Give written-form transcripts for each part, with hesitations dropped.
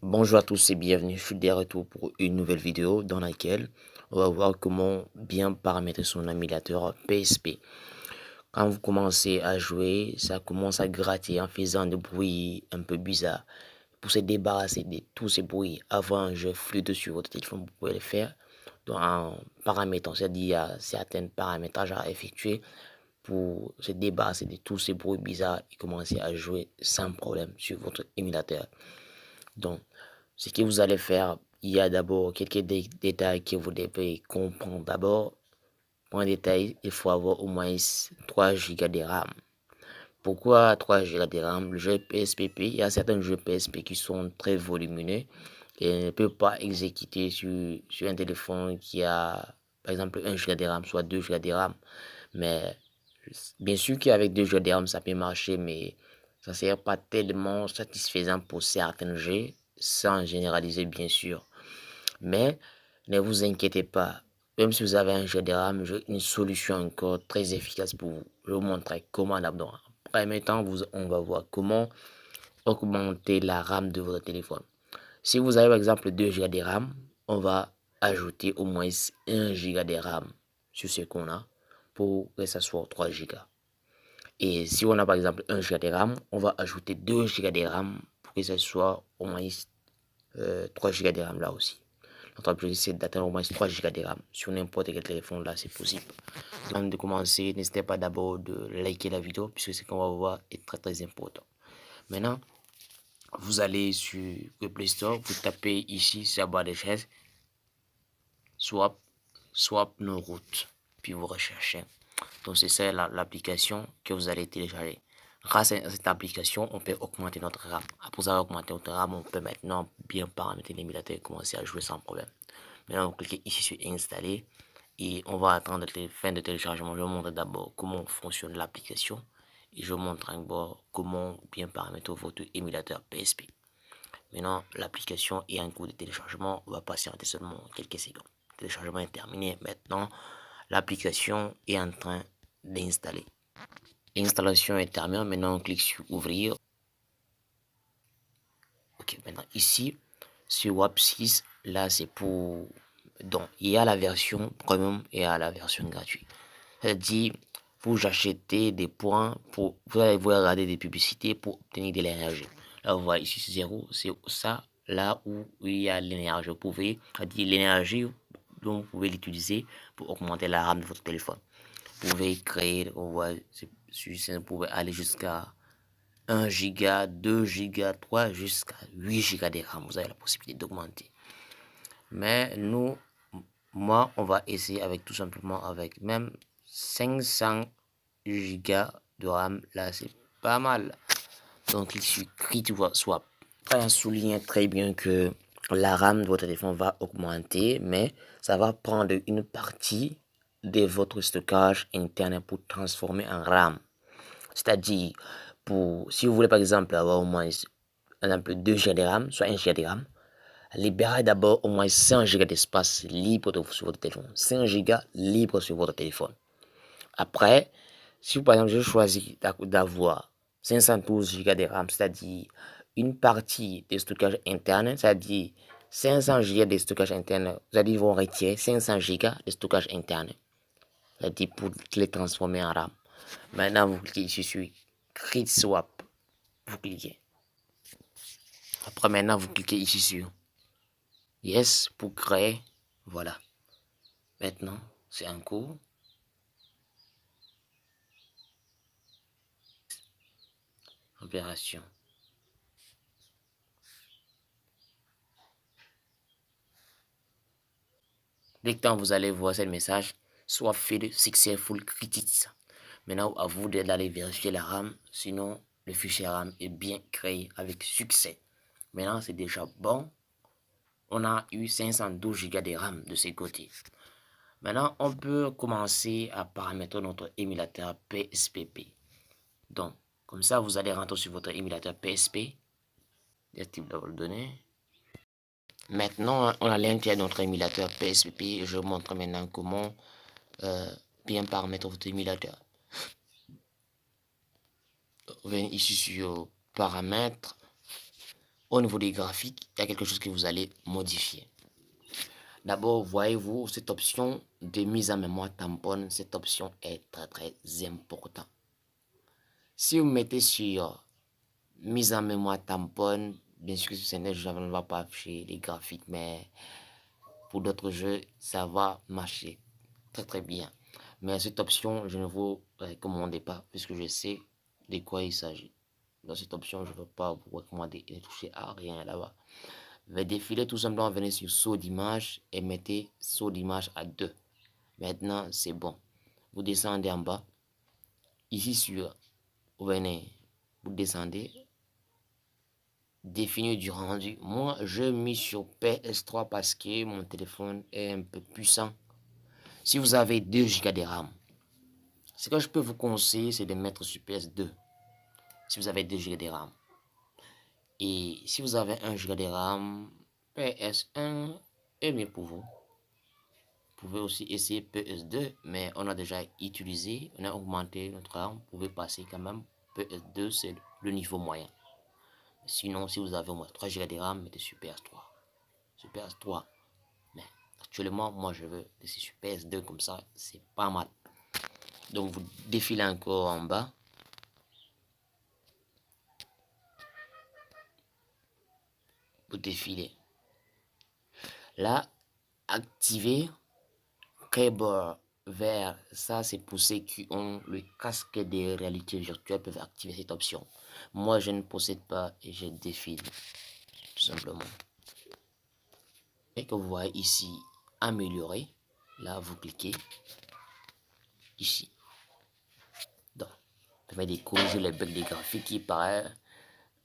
Bonjour à tous et bienvenue, je suis de retour pour une nouvelle vidéo dans laquelle on va voir comment bien paramétrer son émulateur PSP. Quand vous commencez à jouer, ça commence à gratter en faisant des bruits un peu bizarres. Pour se débarrasser de tous ces bruits avant un jeu fluide sur votre téléphone, vous pouvez le faire en paramétrant, c'est-à-dire il y a certains paramétrages à effectuer pour se débarrasser de tous ces bruits bizarres et commencer à jouer sans problème sur votre émulateur. Donc, ce que vous allez faire, il y a d'abord quelques détails que vous devez comprendre. D'abord, pour un détail, il faut avoir au moins 3 Go de RAM. Pourquoi 3 Go de RAM? Le jeu PSPP, il y a certains jeux PSP qui sont très volumineux et ne peuvent pas exécuter sur un téléphone qui a, par exemple, 1 Go de RAM, soit 2 Go de RAM. Mais bien sûr qu'avec 2 Go de RAM, ça peut marcher, mais ça ne serait pas tellement satisfaisant pour certains jeux, sans généraliser bien sûr. Mais ne vous inquiétez pas, même si vous avez un jeu de RAM, j'ai une solution encore très efficace pour vous. Je vais vous montrer comment d'abord. En premier temps, on va voir comment augmenter la RAM de votre téléphone. Si vous avez par exemple 2 Go de RAM, on va ajouter au moins 1 Go de RAM sur ce qu'on a pour que ça soit 3 Go. Et si on a par exemple 1 Go de RAM, on va ajouter 2 Go de RAM pour que ce soit au moins 3 Go de RAM là aussi. Notre objectif c'est d'atteindre au moins 3 Go de RAM. Sur n'importe quel téléphone là, c'est possible. Avant de commencer, n'hésitez pas d'abord de liker la vidéo puisque ce qu'on va voir est très très important. Maintenant, vous allez sur le Play Store, vous tapez ici sur la barre de recherche swap nos routes, puis vous recherchez. Donc c'est ça l'application que vous allez télécharger. Grâce à cette application, on peut augmenter notre RAM. Après avoir augmenté notre RAM, on peut maintenant bien paramétrer l'émulateur et commencer à jouer sans problème. Maintenant, vous cliquez ici sur installer et on va attendre la fin de téléchargement. Je vous montre d'abord comment fonctionne l'application et je vous montre encore comment bien paramétrer votre émulateur PSP. Maintenant, l'application est en cours de téléchargement. On va patienter seulement quelques secondes. Le téléchargement est terminé. Maintenant, l'application est en train d'installer. L'installation est terminée. Maintenant, on clique sur ouvrir. Ok, maintenant ici, sur WAP 6, là c'est pour... Donc, il y a la version premium et il y a la version gratuite. C'est-à-dire, vous achetez des points, vous allez regarder des publicités pour obtenir de l'énergie. Là, vous voyez ici 0, c'est ça, là où il y a l'énergie. Vous pouvez, c'est-à-dire l'énergie dont vous pouvez l'utiliser pour augmenter la RAM de votre téléphone. Vous pouvez créer, vous pouvez aller jusqu'à 1 giga, 2 giga, 3 jusqu'à 8 giga de RAM. Vous avez la possibilité d'augmenter. Mais moi, on va essayer avec tout simplement avec même 500 giga de RAM. Là, c'est pas mal. Donc, il suffit Create Swap. On souligne très bien que la RAM de votre téléphone va augmenter, mais ça va prendre une partie de votre stockage interne pour transformer en RAM. C'est-à-dire, si vous voulez par exemple avoir au moins 2 Go de RAM, soit 1 Go de RAM, libérez d'abord au moins 100 Go d'espace libre sur votre téléphone. 5 Go libre sur votre téléphone. Après, si par exemple je choisis d'avoir 512 Go de RAM, c'est-à-dire une partie de stockage interne, c'est-à-dire 500 Go de stockage interne, c'est-à-dire ils vont retirer 500 Go de stockage interne, c'est-à-dire pour les transformer en RAM. Maintenant, vous cliquez ici sur Create Swap. Vous cliquez. Après, maintenant, vous cliquez ici sur Yes pour créer. Voilà. Maintenant, c'est en cours. Opération. Dès que vous allez voir ce message, soit fait de successful critics. Maintenant, à vous d'aller vérifier la RAM, sinon le fichier RAM est bien créé avec succès. Maintenant, c'est déjà bon. On a eu 512 Go de RAM de ce côté. Maintenant, on peut commencer à paramétrer notre émulateur PSPP. Donc, comme ça, vous allez rentrer sur votre émulateur PSP. Des types de données. Maintenant, on a l'intérieur de notre émulateur PSPP. Je vous montre maintenant comment bien paramétrer votre émulateur. Venez ici sur paramètres. au niveau des graphiques, il y a quelque chose que vous allez modifier. D'abord, voyez-vous, cette option de mise en mémoire tampon, cette option est très importante. Si vous mettez sur mise en mémoire tampon, bien sûr, sur ce net, je ne vais pas afficher les graphiques, mais pour d'autres jeux, ça va marcher très bien. Mais cette option, je ne vous recommande pas, puisque je sais de quoi il s'agit. Dans cette option, je ne veux pas vous recommander de toucher à rien là-bas. Vais défiler tout simplement, venez sur saut d'image et mettez saut d'image à 2. Maintenant, c'est bon. Vous descendez en bas. Ici sur, vous venez, vous descendez. Définir du rendu. Moi, je mis sur PS3 parce que mon téléphone est un peu puissant. Si vous avez 2 Go de RAM, ce que je peux vous conseiller, c'est de mettre sur PS2. Si vous avez 2 Go de RAM. Et si vous avez 1 Go de RAM, PS1 est mieux pour vous. Vous pouvez aussi essayer PS2, mais on a déjà utilisé, on a augmenté notre RAM. Vous pouvez passer quand même. PS2, c'est le niveau moyen. Sinon, si vous avez au moins 3 Go de RAM, mettez sur PS3. Sur PS3. Mais actuellement, moi, je veux laisser sur PS2 comme ça, c'est pas mal. Donc, vous défilez encore en bas. Vous défilez. Là, activez Keyboard vert. Ça, c'est pour ceux qui ont le casque de réalité virtuelle peuvent activer cette option. Moi, je ne possède pas et je défile. Tout simplement. Et que vous voyez ici, améliorer. Là, vous cliquez. Ici. Donc, ça permet de corriger les bugs des graphiques qui paraissent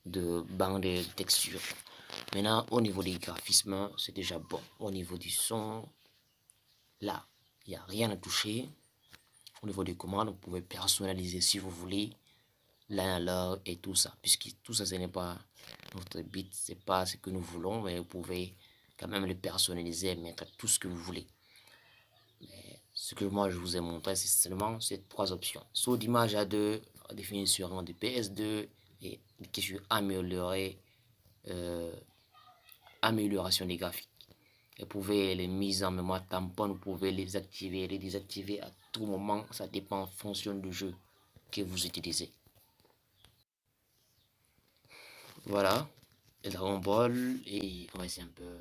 de bandes de texture. Maintenant, au niveau des graphismes, c'est déjà bon. Au niveau du son, là, il n'y a rien à toucher. Au niveau des commandes, vous pouvez personnaliser si vous voulez l'analogue et tout ça. Puisque tout ça, ce n'est pas notre but, c'est pas ce que nous voulons, mais vous pouvez quand même le personnaliser et mettre tout ce que vous voulez. Mais ce que moi je vous ai montré, c'est seulement ces 3 options. Saut d'image à 2, définition de PS2 et que je vais améliorer. Amélioration des graphiques. Vous pouvez les mises en mémoire tampon, vous pouvez les activer, les désactiver à tout moment. Ça dépend en fonction du jeu que vous utilisez. Voilà, le Dragon Ball et on va essayer un peu.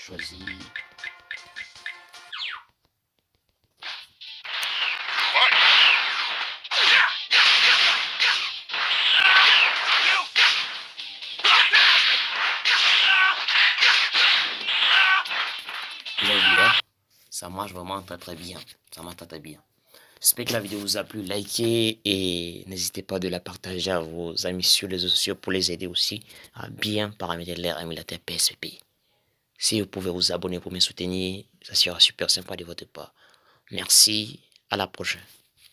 Choisis. Vous avez vu là, ça marche vraiment très bien. Ça marche très bien. J'espère que la vidéo vous a plu. Likez et n'hésitez pas de la partager à vos amis sur les réseaux sociaux pour les aider aussi à bien paramétrer leur émulateur PSP. Si vous pouvez vous abonner pour me soutenir, ça sera super sympa de votre part. Merci, à la prochaine.